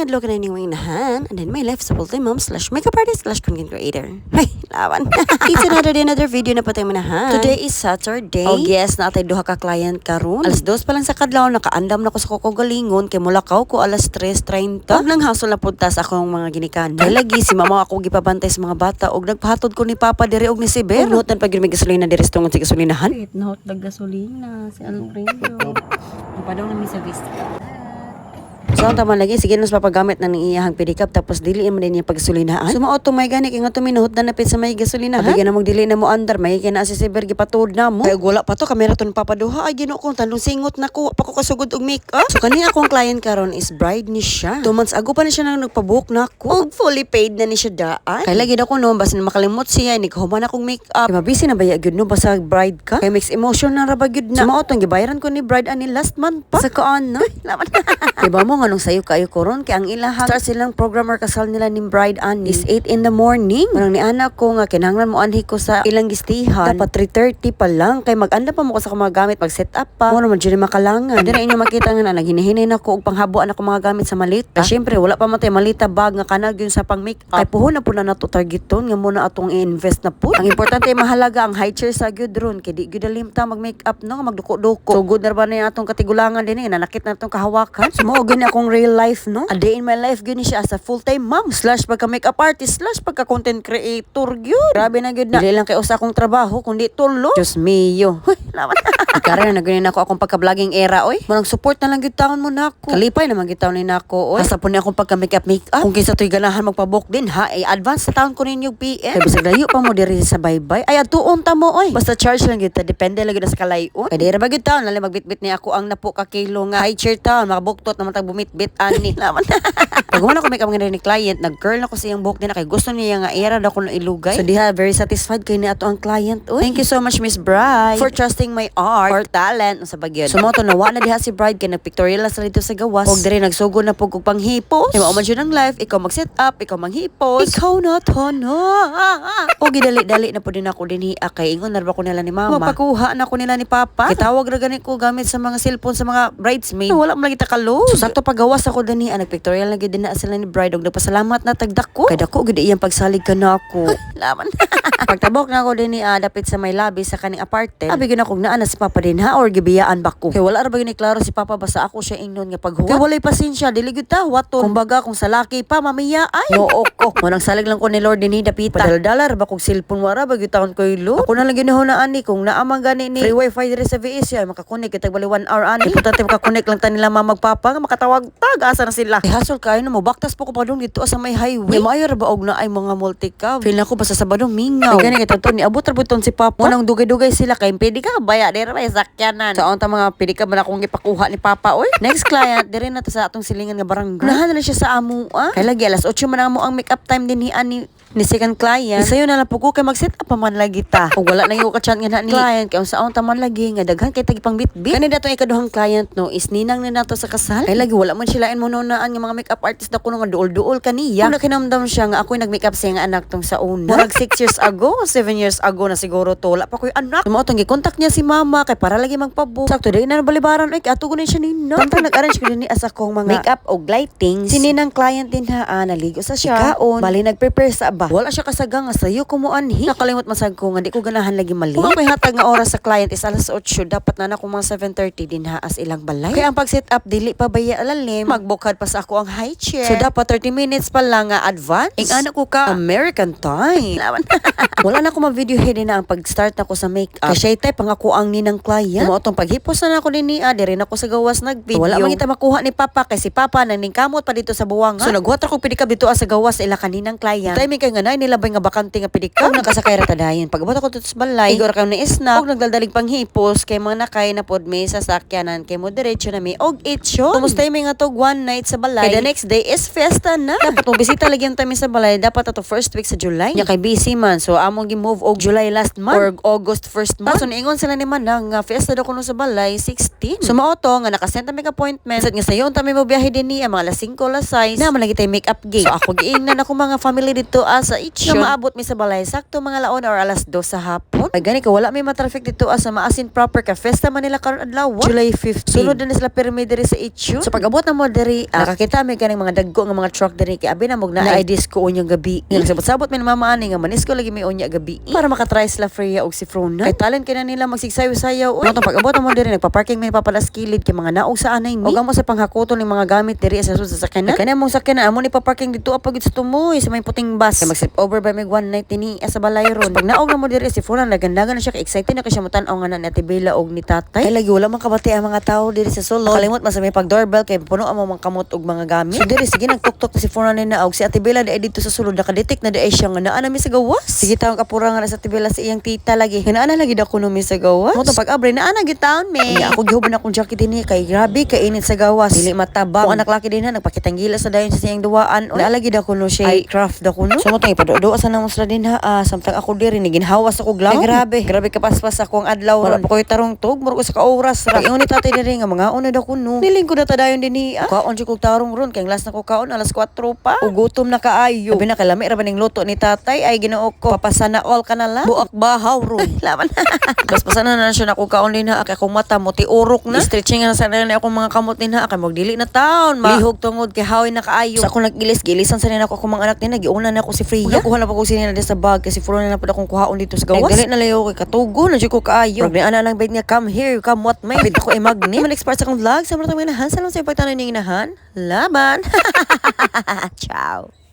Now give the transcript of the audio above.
adlaw ka na ining inahan, and then my life sa full-time mom / makeup artist / content creator. Ay, lawan. It's another video na patay manahan. Today is Saturday. Oh yes, natay duha ka client karon. Alas 2 pa lang sa kadlaw, nakaandam na ko sa Kokogalingon kay mulakaw ko alas 3:30. Og nang hasol na pud ta sa akong mga ginikanan. Kay lagi si mama ako gipabantay sa mga bata og nagpahatod ko ni Papa diri og ni Siber. Note pag may gasolina diri sa tungod sa gasolinahan. Wait, note dag gasolina si Alfredo. Padaw na mi sa vista. So, ang tama lagi, sige, nos papagamit na ng iyahang pedicab, tapos diliin mo din yung pagsulinaan. So, mo may gani, kaya nga minuhot na napit sa may gasolinahan. Abigyan na mong dili na mo andar, may kaya na si Siber, gipatod na mo. Kaya wala pa to, kamera to papaduha, ay gino kong tanong singot na ko, pa ko kasugod og make-up. So, kani akong client karon is bride ni siya. 2 months ago pa na siya nang nagpabook na ko. Og fully paid na ni siya daan. Kaya lagi na ko no, basta makalimot siya, ni kahuman akong make-up. Kaya mabisi na ba yun no, basta bride ka? Kaya mix emotion na rabagid na. So, maotong, gibayaran ko ni bride ani last month pa. Sa kaan na. Laman. Diba mo nga nung sayo kayo koron kay ang ilahang start silang programmer kasal nila ni bride ani is 8 in the morning. Manang ni anak ko nga kinahanglan mo anhi ko sa ilang gistihan. Dapat 3:30 pa lang kay mag-anda pa mo ko sa mga gamit mag set up pa. Mo naman diri makalangan. Diri inyo makita nga na naghinahinay na ko og panghabuan ako mga gamit sa malita. Syempre wala pa matay malita bag nga kanag yun sa pang make up. Kay puhon na po na nato targeton nga muna atong i-invest na po. Ang importante ay mahalaga ang high chair sa gyud ron kay di gyud limta mag make up no magduko-duko. So good na ba na atong katigulangan dinhi nanakit na atong kahawakan. So mo gani akong real life no. A day in my life gini siya as a full-time mom / pagka makeup artist / pagka content creator gyud. Grabe na gyud na. Dili lang kay usa akong trabaho kundi tulo. Diyos mio. Hoy, lawan. Karon na gani nako akong pagka-vlogging era oy. Manang support na lang gyud taon mo nako. Kalipay naman gyud taon ni nako oy. Asa po ni akong pagka makeup. Kung kinsa toy ganahan magpa-book din ha, ay advance sa taon ko ninyo PM. Kay bisag layo pa mo diri sa bye-bye. Ay atuon ta mo oy. Basta charge lang gyud ta depende lang gyud sa kalayon. Kay dira ba gyud taon lalim magbitbit ni ako ang napo ka kilo nga high chair taon makabuktot naman tag bumit-bit ani. Lawan. Pag wala ko make-up nga ni client, nag-curl na ko sa iyang buhok din kay gusto niya nga era daw ko na ilugay. So diha very satisfied kay ni ato ang client. Uy, thank you so much Miss Bride for trusting my art or talent sa bagyod. So mo to nawa na diha si Bride kay nagpictorial sa dito sa gawas. Og diri nagsugod na pug og panghipos. Kay mao man jud ang life, ikaw mag-set up, ikaw manghipos. Ikaw na to no. Og gidali-dali na pud din ako dinhi kay ingon na ba ko nila ni mama. Mapakuha na ko nila ni Papa. Gitawag ra gani ko gamit sa mga cellphone sa mga bridesmaid. Wala man kita kalo. So sakto pagawas ako dinhi nagpictorial na gid na sila ni Bride og nagpasalamat na tagdako. Kay dako gid iyang pagsalig kana ako. Laman. Pagtabok na ako dinhi dapit sa may lobby sa kaning apartment. Abi gyud ako naa na si Papa din ha or gibiyaan ba ko. Kay wala ra ba ni klaro si Papa basta ako siya ingnon nga paghuwat. Kay walay pasensya dili gyud ta waton. Kumbaga kung sa laki pa mamiya ay. Oo ko. Manang salig lang ko ni Lord dinhi dapita. Padal-dalar ba kog cellphone wara ba gyud taon ko ilo. Ako na lang ginahunaan ni kung naa man gani ni free wifi diri sa VS ay makakonek kitag bali 1 hour ani. Importante makakonek lang ta nila mama magpapa nga makatawag tag asa na sila. Ay hasol kayo na mo baktas po ko pa dong dito sa may highway. Mayor ba og na ay mga multi-cab. Feel na ko basta sa badong mingaw. Ay gani kay tanto ni abot ra buton si Papa. Munang dugay-dugay sila kay pwede ka baya diri may sakyanan. So ang mga pwede ka man akong gipakuha ni Papa oy. Next client diri na ta sa atong silingan nga barangay. Unahan na siya sa amo Kay lagi alas 8 man amo ang makeup time din ni second client. Isayo na lang po ko kay mag-set up pa man lagi ta. Kung wala na yung ka-chat nga ni client kay unsaon ta man lagi nga daghan kay tagi pang bitbit. Kani dato ikaduhang client no is ninang ni nato sa kasal. Ay lagi wala man silain mo nonaan nga mga makeup artist na kuno nga duol-duol kaniya. Kung nakinamdam siya nga ako'y nag-makeup siya nga anak tong sa una. Murag 6 years ago, 7 years ago na siguro to. Wala pa ko'y anak. Mo tong gi-contact niya si mama kay para lagi magpabook. Sakto dai na balibaran ay atugon siya nino. Samtang nag-arrange ko din ni asa kong mga makeup o lighting. Sininang client din ha naligo sa siya. Kaon, bali nag-prepare sa ba. Wala siya kasagang nga sayo kumuanhi. Nakalimot masag ko nga di ko ganahan lagi mali. Kung ako'y hatag nga oras sa client is alas 8 dapat na ako mga 7:30 din ha as ilang balay. Kaya ang pag-set up dili pa baya alalim. Magbukad pa sa ako ang high chair. So dapat 30 minutes pa lang nga advance. Ing ana ko ka American time. Wala na ko ma-video din na ang pag-start ako sa makeup. Kasi type pang ako ang ninang client. Mo tong paghipos na ako din ni diri na ko sa gawas nag-video. Wala man kita makuha ni Papa kay si Papa nang ningkamot pa dito sa buwanga. So naghuwat ako pedicab dito sa gawas ila kaninang client. Timing kay nga nay nilabay nga bakante nga pedicab nakasakay ra tadayon. Pagabot ako dito sa balay, igor kayo ni snack og nagdaldalig panghipos kay mga nakay na pod may sasakyanan kay mo diretso na mi og itcho. Kumusta may nga tog one night sa balay. Kay the next day is fiesta na. Dapat mo bisita lagi ang sa balay dapat ato first week sa July. Nya kay busy man so among gi-move og July last month or August first month. So niingon sila ni Manang nga fiesta daw kuno sa balay 16. So mao to nga nakasenta mig appointment. Sad nga sayon ta may mo biyahe din ni mga alas 5 alas 6 na man lagi tay makeup game. So ako giingnan ako mga family dito sa itchon. Nga maabot mi sa balay sakto mga laon or alas 2 sa hapon. Ay gani ka wala may matraffic dito sa maasin proper ka festa man nila karon adlaw. July 15. Sunod na sila permi diri sa itchon. So pag abot na mo diri, nakakita mi kaning mga dagko nga mga truck diri kay abi na mog na ay disco unyang gabi. Nga sabot-sabot mi mamaani nga manis ko lagi may unya gabi. Para makatry sila Freya og si Frona. Kay talent kay na nila magsigsayaw-sayaw. Mo pag abot na mo diri nagpa-parking mi papalas kilid kay mga naog sa anay ni. Og amo sa panghakoton ng mga gamit diri sa sasakyan. Kani among sakyan amo ni pa-parking dito apag sa tumoy sa may puting bus. Kay mag-sleep over by mig one night ni sa balay ron. Pag naog na mo diri si Frona nagandagan na siya kay excited na kay siya mutan-aw nga na ni Ate Bella og ni tatay. Kay lagi wala man kabati ang mga tao diri sa sulod. Kalimot man sa may pag-doorbell kay puno amo mga kamot og mga gamit. So diri sige nagtuktok si Frona ni naog si Ate Bella dai dito sa sulod nakadetect na dai siya nga naa na mi sa gawas. Sige taong kapura nga sa Ate Bella sa iyang tita lagi. Naa na lagi dako no mi sa gawas. Mo pag abre naa na gitaon me. Ako gihuban akong jacket dinhi kay grabe kay init sa gawas. Dili matabang. Kung anak laki din ha nagpakitang gila sa dayon sa siyang duwaan. Naalagi dako no siya craft dako no. So mo tang ipadodo sa nang musla din ha. Samtang ako diri ni ginhawas ako glaw. Grabe kapaspas ako ang adlaw ron. Wala pa koy tarong tug murag sa ka oras ra. Ingon ni tatay diri nga mga una dako no. Niling ko na tadayon dinhi. Kaon jud kog tarong ron kay last na ko kaon alas 4 pa. Ugutom na kaayo. Sabi na kalami ra ba ning luto ni tatay ay Ginoo ko. Papasana all ka na lang. Buak bahaw ron. Laban. Bas pasana na siya nako kaon din ha kay akong mata mo tiurok na. Stretching na sa na akong mga kamot din ha kay magdili na taon. Lihog tungod kay haway na kaayo. Sa ako nagilis-gilisan sa nina ko akong mga anak nina giuna na ako si Freya. Kuha na pa ko sinina sa bag kasi furo na pud akong kuhaon dito sa gawas. Galit na layo kay katugo na jud ko kaayo. Pag ana lang bait niya come here come what may. Bit ko ay magni. Man expert sa akong vlog sa mga tawag na han sa lang sa pagtanaw ning inahan. Laban. Ciao.